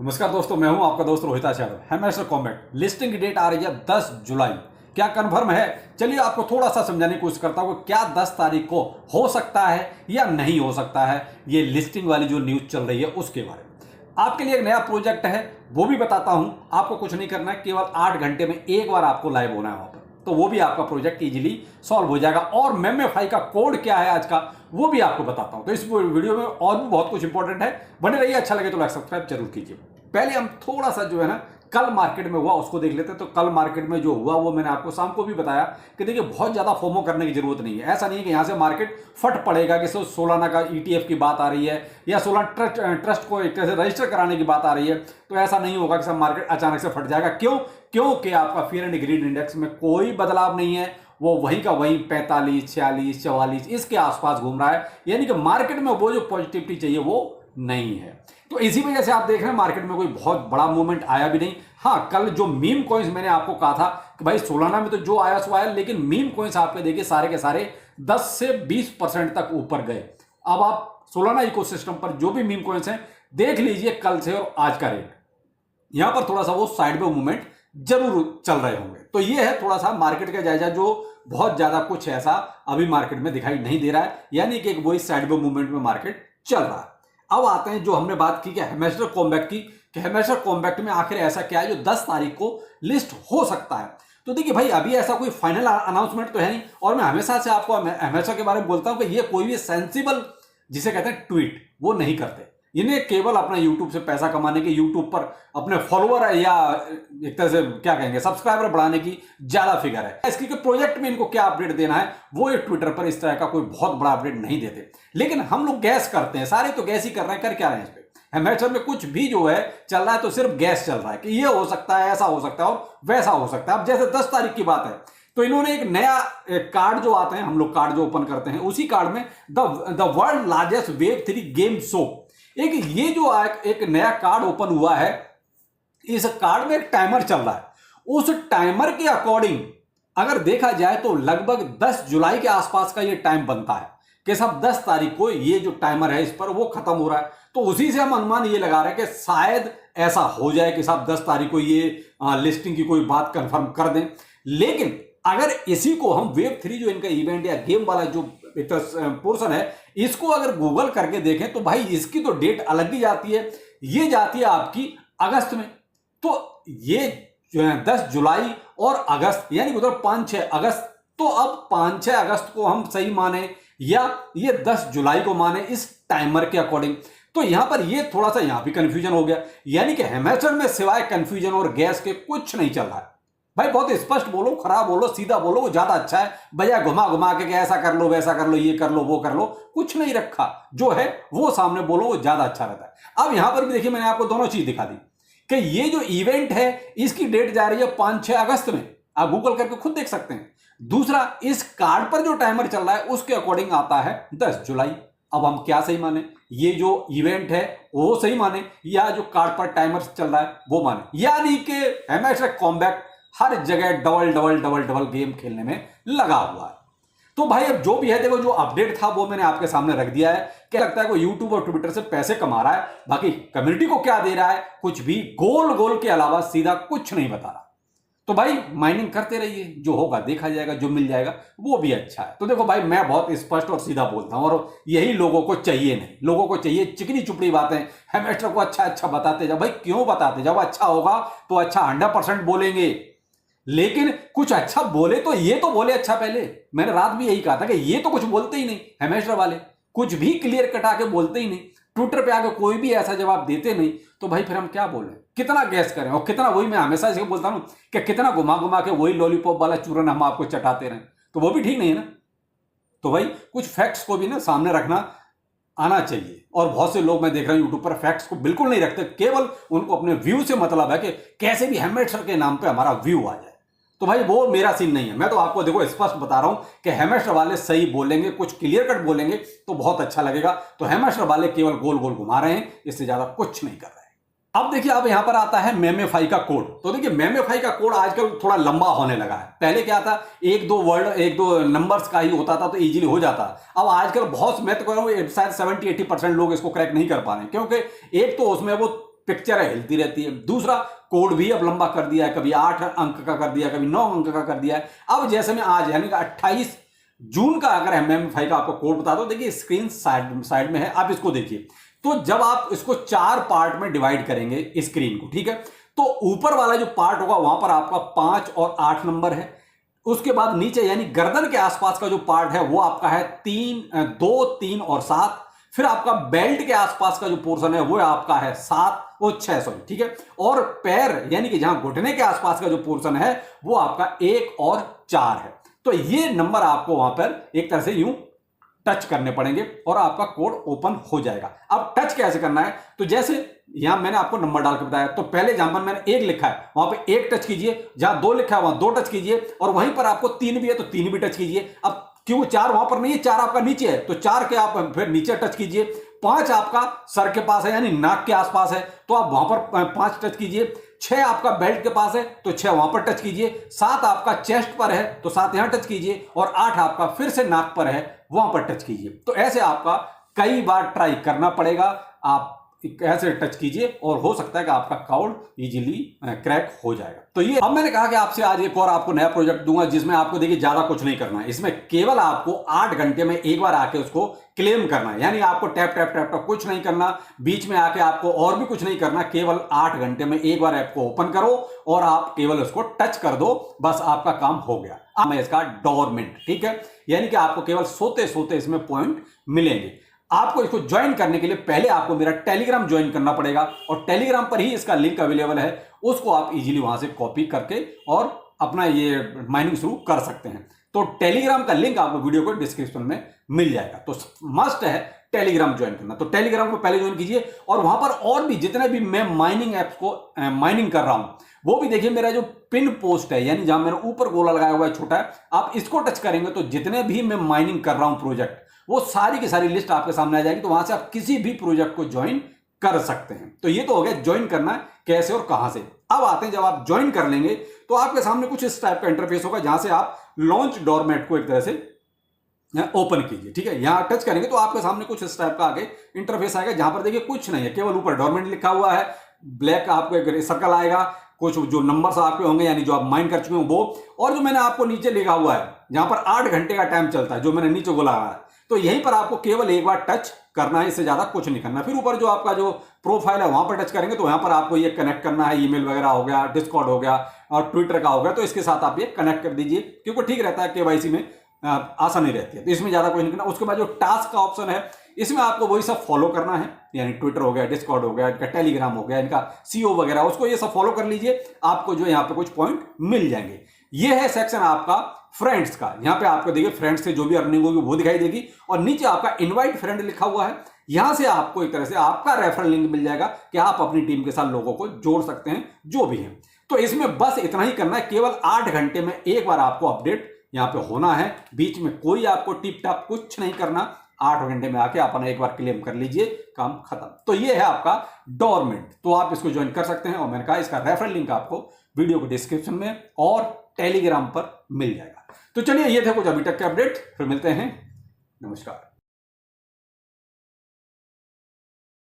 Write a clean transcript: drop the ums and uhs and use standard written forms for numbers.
नमस्कार दोस्तों, मैं हूं आपका दोस्त Rohit Yadav. Hamster combat listing की डेट आ रही है 10 जुलाई। क्या कन्फर्म है? चलिए आपको थोड़ा सा समझाने की कोशिश करता हूं कि क्या 10 तारीख को हो सकता है या नहीं हो सकता है। ये लिस्टिंग वाली जो न्यूज चल रही है उसके बारे में आपके लिए एक नया प्रोजेक्ट है, वो भी बताता हूं। आपको कुछ नहीं करना है, केवल 8 घंटे में एक बार आपको लाइव होना है वहां पर, तो वो भी आपका प्रोजेक्ट इजीली सॉल्व हो जाएगा। और मेमेफाई का कोड क्या है आज का, वो भी आपको बताता हूं। तो इस वीडियो में और भी बहुत कुछ इंपॉर्टेंट है, बने रहिए। अच्छा लगे तो लाइक सब्सक्राइब जरूर कीजिए। पहले हम थोड़ा सा जो है ना कल मार्केट में हुआ उसको देख लेते हैं। तो कल मार्केट में जो हुआ वो मैंने आपको शाम को भी बताया कि देखिए बहुत ज्यादा फोमो करने की जरूरत नहीं है। ऐसा नहीं है कि यहां से मार्केट फट पड़ेगा कि सोलाना का ईटीएफ की बात आ रही है या सोलाना ट्रस्ट को एक तरह से रजिस्टर कराने की बात आ रही है, तो ऐसा नहीं होगा कि सब मार्केट अचानक से फट जाएगा। क्यों? क्योंकि आपका फियर एंड ग्रीड इंडेक्स में कोई बदलाव नहीं है, वो वहीं का वहीं 45, 46, 44 इसके आसपास घूम रहा है। यानी कि मार्केट में वो जो पॉजिटिविटी चाहिए वो नहीं है। तो इसी वजह से आप देख रहे हैं मार्केट में कोई बहुत बड़ा मूवमेंट आया भी नहीं। हाँ, कल जो मीम कॉइन्स मैंने आपको कहा था कि भाई सोलाना में तो जो आया सो आया, लेकिन मीम कॉइन्स आपके देखिए सारे के सारे 10 से 20% तक ऊपर गए। अब आप सोलाना इकोसिस्टम पर जो भी मीम कॉइन्स हैं देख लीजिए कल से और आज का रेट, यहां पर थोड़ा सा वो साइड में मूवमेंट जरूर चल रहे होंगे। तो ये है थोड़ा सा मार्केट का जायजा, जो बहुत ज्यादा कुछ ऐसा अभी मार्केट में दिखाई नहीं दे रहा है, यानी कि एक वही साइड में मूवमेंट में मार्केट चल रहा है। अब आते हैं जो हमने बात की कि हैमस्टर कॉम्बैट की, कि हैमस्टर कॉम्बैट में आखिर ऐसा क्या है जो 10 तारीख को लिस्ट हो सकता है। तो देखिए भाई, अभी ऐसा कोई फाइनल अनाउंसमेंट तो है नहीं, और मैं हमेशा से आपको हैमस्टर के बारे में बोलता हूं कि ये कोई भी सेंसिबल जिसे कहते हैं ट्वीट वो नहीं करते। इन्हें केवल अपना यूट्यूब से पैसा कमाने के, यूट्यूब पर अपने फॉलोअर या एक तरह से क्या कहेंगे सब्सक्राइबर बढ़ाने की ज्यादा फिगर है। इसकी प्रोजेक्ट में इनको क्या अपडेट देना है वो एक ट्विटर पर इस तरह का कोई बहुत बड़ा अपडेट नहीं देते। लेकिन हम लोग गैस करते हैं, सारे तो गैस ही कर रहे हैं। कर क्या रहे हैं इस पे? हैमस्टर में कुछ भी जो है चल रहा है तो सिर्फ गैस चल रहा है कि ये हो सकता है, ऐसा हो सकता है और वैसा हो सकता है। अब जैसे 10 तारीख की बात है तो इन्होंने एक नया कार्ड जो आते हैं, हम लोग कार्ड जो ओपन करते हैं, उसी कार्ड में the world largest Web3 game show, एक ये जो एक नया कार्ड ओपन हुआ है, इस कार्ड में एक टाइमर चल रहा है। उस टाइमर के अकॉर्डिंग अगर देखा जाए तो लगभग 10 जुलाई के आसपास का ये टाइम बनता है कि सब 10 तारीख को ये जो टाइमर है इस पर वो खत्म हो रहा है। तो उसी से हम अनुमान ये लगा रहे हैं कि शायद ऐसा हो जाए कि सब 10 तारीख को ये लिस्टिंग की कोई बात कंफर्म कर दें। लेकिन अगर इसी को हम वेब3 जो इनका इवेंट या गेम वाला जो पोर्शन है, इसको अगर गूगल करके देखें तो भाई इसकी तो डेट अलग ही जाती है। ये जाती है आपकी अगस्त में। तो ये 10 जुलाई और अगस्त यानी उधर 5-6 अगस्त, तो अब 5-6 अगस्त को हम सही माने या ये 10 जुलाई को माने इस टाइमर के अकॉर्डिंग। तो यहां पर ये थोड़ा सा यहां भी कंफ्यूजन हो गया, यानी कि हैमस्टर में सिवाय कंफ्यूजन और गैस के कुछ नहीं चल रहा है। भाई बहुत स्पष्ट बोलो, खराब बोलो, सीधा बोलो, वो ज्यादा अच्छा है। भैया घुमा घुमा के ऐसा कर लो, वैसा कर लो, ये कर लो, वो कर लो, कुछ नहीं रखा। जो है वो सामने बोलो, वो ज्यादा अच्छा रहता है। अब यहां पर भी देखिए मैंने आपको दोनों चीज दिखा दी कि ये जो इवेंट है इसकी डेट जा रही है 5-6 अगस्त में, आप गूगल करके खुद देख सकते हैं। दूसरा, इस कार्ड पर जो टाइमर चल रहा है उसके अकॉर्डिंग आता है 10 जुलाई। अब हम क्या सही माने, ये जो इवेंट है वो सही माने या जो कार्ड पर टाइमर चल रहा है वो माने? यानी कि हैमस्टर कॉम्बैट हर जगह double double double double game खेलने में लगा हुआ है। तो भाई अब जो भी है, देखो जो अपडेट था वो मैंने आपके सामने रख दिया है। क्या लगता है कोई यूट्यूब और ट्विटर से पैसे कमा रहा है, बाकी कम्युनिटी को क्या दे रहा है कुछ भी, गोल गोल के अलावा सीधा कुछ नहीं बता रहा। तो भाई माइनिंग करते रहिए, जो होगा देखा जाएगा, जो मिल जाएगा वो भी अच्छा है। तो देखो भाई, मैं बहुत स्पष्ट और सीधा बोलता हूं और यही लोगों को चाहिए। नहीं, लोगों को चाहिए चिकनी चुपड़ी बातें। हैमस्टर को अच्छा अच्छा बताते जाओ। भाई क्यों बताते? जब अच्छा होगा तो अच्छा 100% बोलेंगे, लेकिन कुछ अच्छा बोले तो ये तो बोले अच्छा। पहले मैंने रात भी यही कहा था कि ये तो कुछ बोलते ही नहीं हैमस्टर वाले, कुछ भी क्लियर कटा के बोलते ही नहीं। ट्विटर पे आके कोई भी ऐसा जवाब देते नहीं, तो भाई फिर हम क्या बोलें, कितना गैस करें और कितना, वही मैं हमेशा इसे बोलता हूं कि कितना घुमा घुमा के वही लॉलीपॉप वाला चूरन हम आपको चटाते रहें, तो वो भी ठीक नहीं है ना। तो भाई कुछ फैक्ट्स को भी ना सामने रखना आना चाहिए। और बहुत से लोग मैं देख रहा हूं यूट्यूब पर फैक्ट्स को बिल्कुल नहीं रखते, केवल उनको अपने व्यू से मतलब है कि कैसे भी हैमस्टर के नाम पे हमारा व्यू आ जाए। तो भाई वो मेरा सीन नहीं है। मैं तो आपको देखो स्पष्ट बता रहा हूं कि हैमस्टर वाले सही बोलेंगे, कुछ क्लियर कट बोलेंगे तो बहुत अच्छा लगेगा। तो हैमस्टर वाले केवल गोल गोल घुमा रहे हैं, इससे ज्यादा कुछ नहीं कर रहे हैं। अब देखिए, अब यहां पर आता है मेमेफाई का कोड। तो देखिए मेमेफाई का कोड आजकल थोड़ा लंबा होने लगा है। पहले क्या था, एक दो नंबर्स का ही होता था तो इजीली हो जाता। अब आजकल बहुत, मैं तो कह रहा हूं शायद 70-80% लोग इसको क्रैक नहीं कर पा रहे हैं, क्योंकि एक तो उसमें वो पिक्चर है हिलती रहती है। दूसरा, कोड भी अब लंबा कर दिया है, कभी 8 अंक का कर दिया, कभी 9 अंक का कर दिया है। अब जैसे मैं आज यानी कि 28 जून का अगर MMFI का आपको कोड बता दो, देखिए स्क्रीन साइड में है, आप इसको देखिए। तो जब आप इसको 4 पार्ट में डिवाइड करेंगे स्क्रीन को, ठीक है, तो ऊपर वाला जो पार्ट होगा वहां पर आपका 5 और 8 नंबर है। उसके बाद नीचे यानी गर्दन के आसपास का जो पार्ट है वो आपका है 2, 3 और 7। फिर आपका बेल्ट के आसपास का जो पोर्शन है वो आपका है 6 सॉरी, ठीक है। और पैर यानी कि जहां घुटने के आसपास का जो पोर्शन है वो आपका 1 और 4 है। तो ये नंबर आपको वहां पर एक तरह से यूं टच करने पड़ेंगे और आपका कोड ओपन हो जाएगा। अब टच कैसे करना है, तो जैसे यहां मैंने आपको नंबर डाल के बताया, तो पहले जहां पर मैंने 1 लिखा है वहां पे 1 टच कीजिए, जहां 2 लिखा है वहां 2 टच कीजिए, और वहीं पर आपको 3 भी है तो 3 भी टच कीजिए। अब क्यों 4 वहां पर नहीं है, 4 आपका नीचे है, तो 4 के आप फिर नीचे टच कीजिए। 5 आपका सर के पास है यानी नाक के आसपास है, तो आप वहां पर 5 टच कीजिए। 6 आपका बेल्ट के पास है तो 6 वहां पर टच कीजिए। 7 आपका चेस्ट पर है तो 7 यहां टच कीजिए, और 8 आपका फिर से नाक पर है वहां पर टच कीजिए। तो ऐसे आपका कई बार ट्राई करना पड़ेगा, आप ऐसे टच कीजिए और हो सकता है कि आपका कोड इजीली क्रैक हो जाएगा। तो ये अब मैंने कहा कि आपसे आज एक और आपको नया प्रोजेक्ट दूंगा जिसमें आपको देखिए ज्यादा कुछ नहीं करना है। इसमें केवल आपको 8 घंटे में एक बार आके उसको क्लेम करना है, यानी आपको टैप टैप टैप टैप कुछ नहीं करना, बीच में आके आपको और भी कुछ नहीं करना। केवल 8 घंटे में एक बार ऐप को ओपन करो और आप केवल उसको टच कर दो, बस आपका काम हो गया। अब मैं इसका डोरमेंट, ठीक है, यानी कि आपको केवल सोते सोते इसमें पॉइंट मिलेंगे। आपको इसको ज्वाइन करने के लिए पहले आपको मेरा टेलीग्राम ज्वाइन करना पड़ेगा, और टेलीग्राम पर ही इसका लिंक अवेलेबल है, उसको आप इजीली वहां से कॉपी करके और अपना ये माइनिंग शुरू कर सकते हैं। तो टेलीग्राम का लिंक आपको वीडियो को डिस्क्रिप्शन में मिल जाएगा। तो मस्ट है टेलीग्राम ज्वाइन करना, तो टेलीग्राम को पहले ज्वाइन कीजिए, और वहां पर और भी जितने भी मैं माइनिंग एप्स को माइनिंग कर रहा हूं वो भी देखिए। मेरा जो पिन पोस्ट है यानी जहां मैंने ऊपर गोला लगाया हुआ है छोटा है, आप इसको टच करेंगे तो जितने भी मैं माइनिंग कर रहा हूं प्रोजेक्ट, वो सारी की सारी लिस्ट आपके सामने आ जाएगी। तो वहां से आप किसी भी प्रोजेक्ट को ज्वाइन कर सकते हैं। तो ये तो हो गया ज्वाइन करना कैसे और कहां से। अब आते हैं, जब आप ज्वाइन कर लेंगे तो आपके सामने कुछ इस टाइप का इंटरफेस होगा जहां से आप लॉन्च डोरमेट को एक तरह से ओपन कीजिए, ठीक है। यहां टच करेंगे तो आपके सामने कुछ इस टाइप का आगे इंटरफेस आएगा, जहां पर देखिए कुछ नहीं है, केवल ऊपर डोरमेट लिखा हुआ है, ब्लैक आपको एक सर्कल आएगा, कुछ जो नंबर्स आपके होंगे यानी जो आप माइन कर चुके हो वो, और जो मैंने आपको नीचे लिखा हुआ है जहां पर 8 घंटे का टाइम चलता है, जो मैंने नीचे बोला है, तो यहीं पर आपको केवल एक बार टच करना है, इससे ज्यादा कुछ नहीं करना। फिर ऊपर जो आपका जो प्रोफाइल है वहां पर टच करेंगे तो यहां पर आपको ये कनेक्ट करना है, ईमेल वगैरह हो गया, डिस्कॉर्ड हो गया और ट्विटर का हो गया, तो इसके साथ आप ये कनेक्ट कर दीजिए, क्योंकि ठीक रहता है, केवाईसी में आसानी रहती है। तो इसमें ज्यादा कुछ नहीं करना। उसके बाद जो टास्क का ऑप्शन है इसमें आपको वही सब फॉलो करना है, यानी ट्विटर हो गया, डिस्कॉर्ड हो गया, इनका टेलीग्राम हो गया, इनका सीओ वगैरह, उसको ये सब फॉलो कर लीजिए, आपको जो यहाँ पे कुछ पॉइंट मिल जाएंगे। ये है सेक्शन आपका फ्रेंड्स का। यहाँ पे आपको देखिए फ्रेंड्स से जो भी अर्निंग होगी वो दिखाई देगी, और नीचे आपका इनवाइट फ्रेंड लिखा हुआ है, यहां से आपको एक तरह से आपका रेफरल लिंक मिल जाएगा कि आप अपनी टीम के साथ लोगों को जोड़ सकते हैं जो भी है। तो इसमें बस इतना ही करना है, केवल 8 घंटे में एक बार आपको अपडेट यहां पे होना है, बीच में कोई आपको टिप टाप कुछ नहीं करना। 8 घंटे में आके अपना एक बार क्लेम कर लीजिए, काम खत्म। तो ये है आपका डोरमेंट, तो आप इसको ज्वाइन कर सकते हैं, और मैंने कहा इसका रेफरल लिंक आपको वीडियो को डिस्क्रिप्शन में और टेलीग्राम पर मिल जाएगा। तो चलिए ये थे कुछ अभी तक के अपडेट, फिर मिलते हैं, नमस्कार।